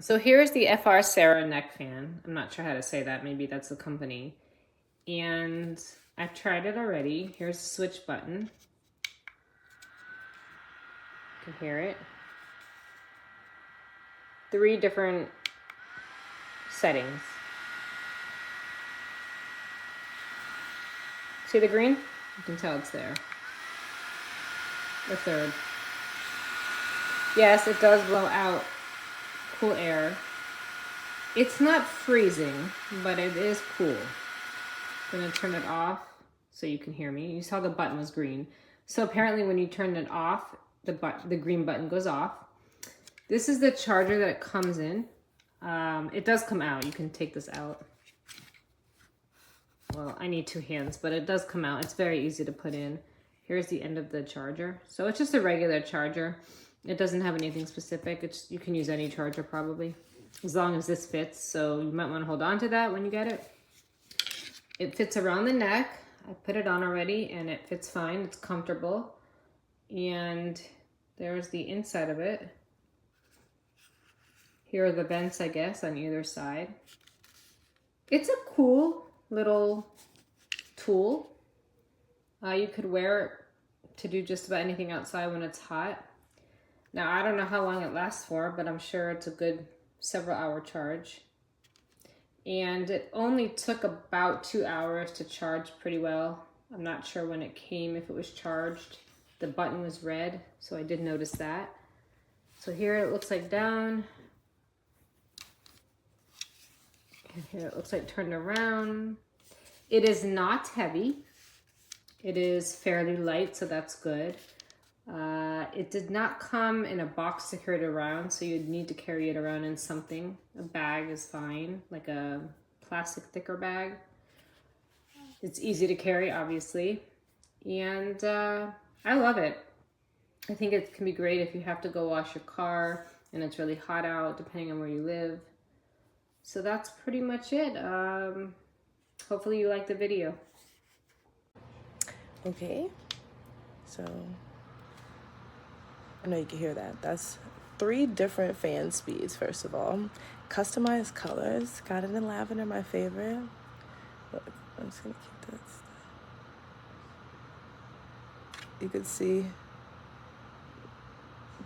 So here's the FrSara neck fan. I'm not sure how to say that. Maybe that's the company. And I've tried it already. Here's the switch button. You can hear it. 3 different settings. See the green? You can tell it's there. The 3rd. Yes, it does blow out cool air. It's not freezing, but it is cool. I'm gonna turn it off so you can hear me. You saw the button was green. So apparently when you turn it off, the green button goes off. This is the charger that it comes in. It does come out. You can take this out. Well, I need 2 hands, but it does come out. It's very easy to put in. Here's the end of the charger. So it's just a regular charger. It doesn't have anything specific. You can use any charger probably, as long as this fits. So you might want to hold on to that when you get it. It fits around the neck. I put it on already and it fits fine. It's comfortable. And there's the inside of it. Here are the vents, I guess, on either side. It's a cool little tool. You could wear it to do just about anything outside when it's hot. Now, I don't know how long it lasts for, but I'm sure it's a good several hour charge. And it only took about 2 hours to charge pretty well. I'm not sure when it came, if it was charged. The button was red, so I did notice that. So here it looks like down. And here it looks like turned around. It is not heavy. It is fairly light, so that's good. It did not come in a box to carry it around, so you'd need to carry it around in something. A bag is fine, like a plastic thicker bag. It's easy to carry, obviously. And I love it. I think it can be great if you have to go wash your car and it's really hot out, depending on where you live. So that's pretty much it. Hopefully you liked the video. Okay, so I know you can hear that. That's 3 different fan speeds, first of all. Customized colors. Got it in lavender, my favorite. Look, I'm just gonna keep this. You can see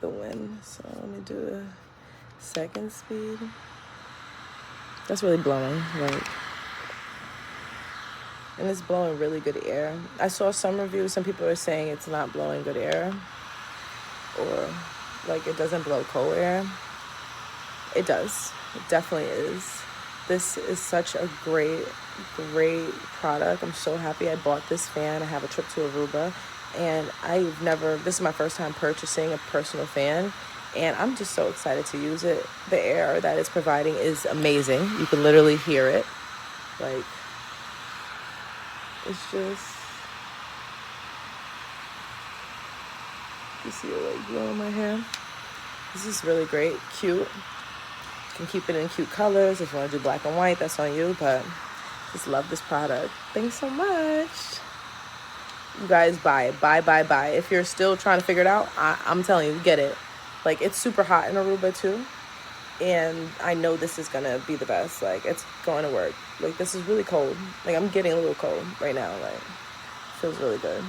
the wind. So let me do the 2nd speed. That's really blowing, like, and it's blowing really good air. I saw some reviews, some people are saying it's not blowing good air, or like it doesn't blow cold air. It does. It definitely is. This is such a great product. I'm so happy I bought this fan. I have a trip to Aruba, and this is my first time purchasing a personal fan, and I'm just so excited to use it. The air that it's providing is amazing. You can literally hear it. Like, it's just, you see it like blowing my hair. This is really great, cute. You can keep it in cute colors. If you want to do black and white, that's on you, but just love this product. Thanks so much. You guys, buy it. Buy. If you're still trying to figure it out, I'm telling you, get it. Like, it's super hot in Aruba too, and I know this is gonna be the best. Like, it's going to work. Like, this is really cold. Like, I'm getting a little cold right now. Like, feels really good.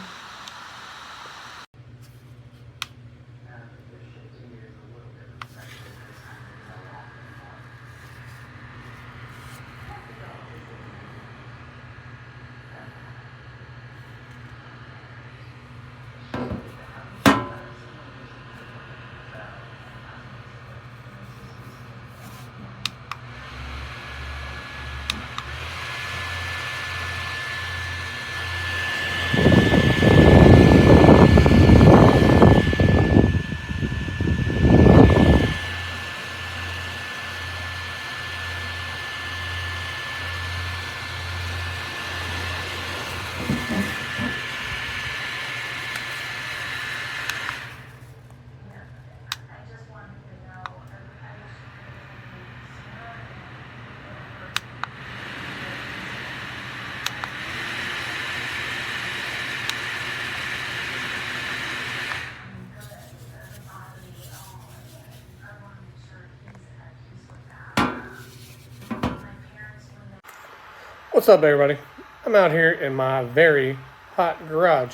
What's up, everybody? I'm out here in my very hot garage.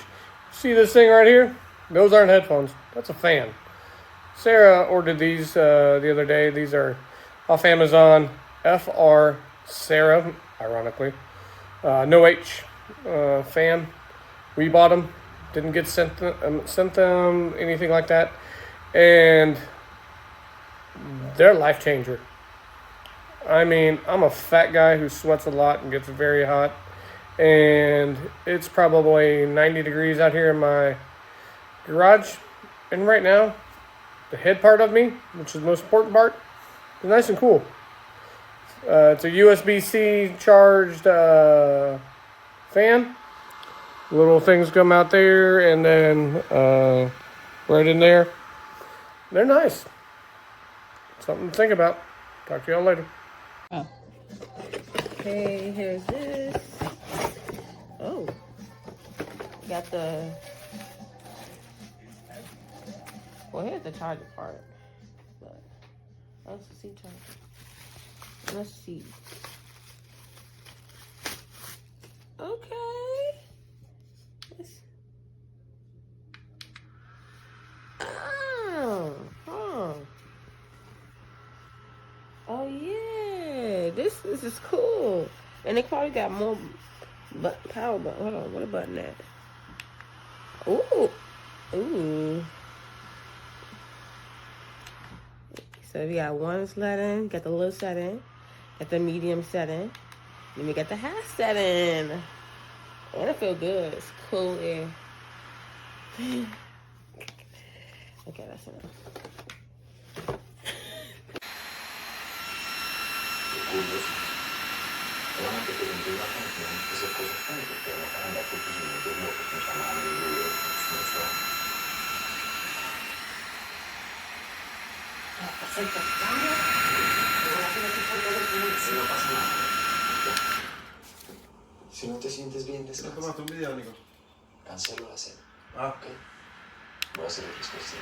See this thing right here? Those aren't headphones. That's a fan. Sarah ordered these the other day. These are off Amazon. FrSara, ironically. No H fan. We bought them. Didn't get sent them anything like that. And they're a life changer. I mean, I'm a fat guy who sweats a lot and gets very hot. And it's probably 90 degrees out here in my garage. And right now, the head part of me, which is the most important part, is nice and cool. It's a USB-C charged fan. Little things come out there and then right in there. They're nice. Something to think about. Talk to y'all later. Oh. Okay, here's this. Oh. Got the... Well, here's the charger part. But let's see charger. Let's see. Okay. Oh. Huh. Oh yeah, this is cool, and it probably got more power button. Hold on, what a button at? Ooh, ooh. So we got one setting, got the low setting, got the medium setting, then we got the high setting, and it feel good. It's cool air. Okay, that's enough. Solamente per un prima canzone che se cosa fai perché non è andato così per molto che chiamare lui non so. Perfetto, cambio. Ora fino a che poi se no passa nada. Si no te sientes bien, descansa. ¿Has tomado un video, Nico? Cancelo la cena. Ah, ok. Voy a hacer otras cosas.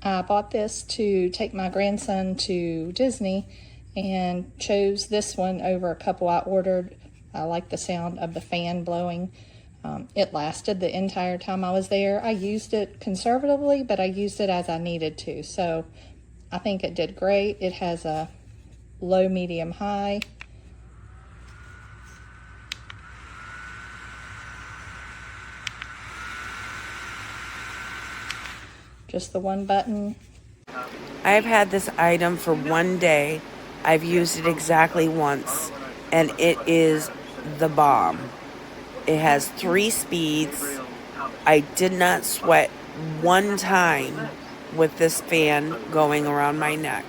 I bought this to take my grandson to Disney and chose this one over a couple I ordered. I like the sound of the fan blowing. It lasted the entire time I was there. I used it conservatively, but I used it as I needed to. So I think it did great. It has a low, medium, high. Just the one button. I've had this item for one day. I've used it exactly once, and it is the bomb. It has 3 speeds. I did not sweat one time with this fan going around my neck,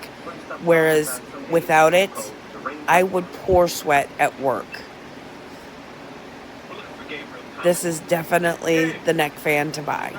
whereas without it, I would pour sweat at work. This is definitely the neck fan to buy.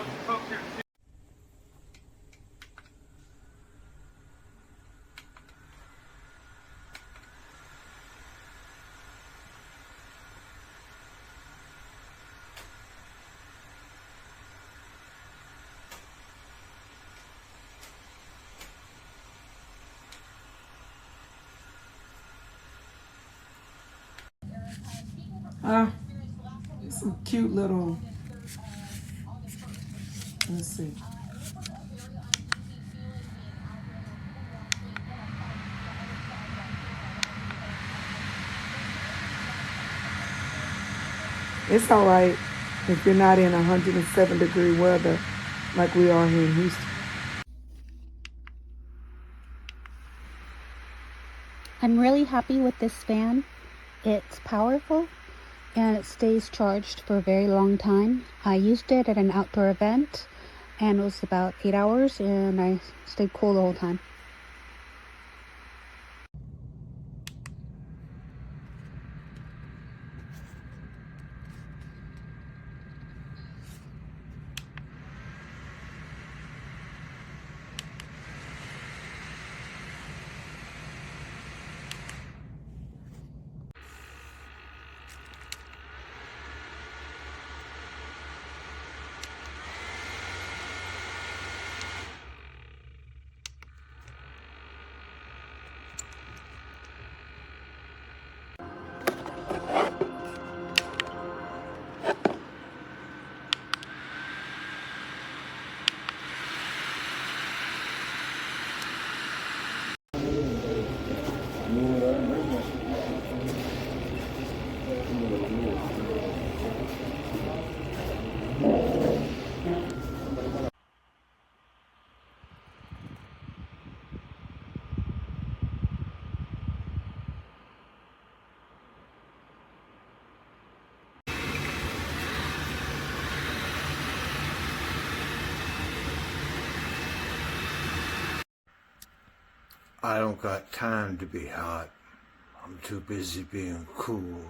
It's some cute little, let's see. It's all right if you're not in 107-degree weather like we are here in Houston. I'm really happy with this fan. It's powerful and it stays charged for a very long time. I used it at an outdoor event and it was about 8 hours and I stayed cool the whole time. I don't got time to be hot. I'm too busy being cool.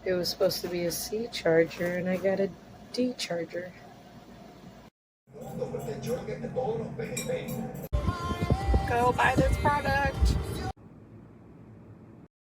It was supposed to be a C charger and I got a D charger. Go buy this product.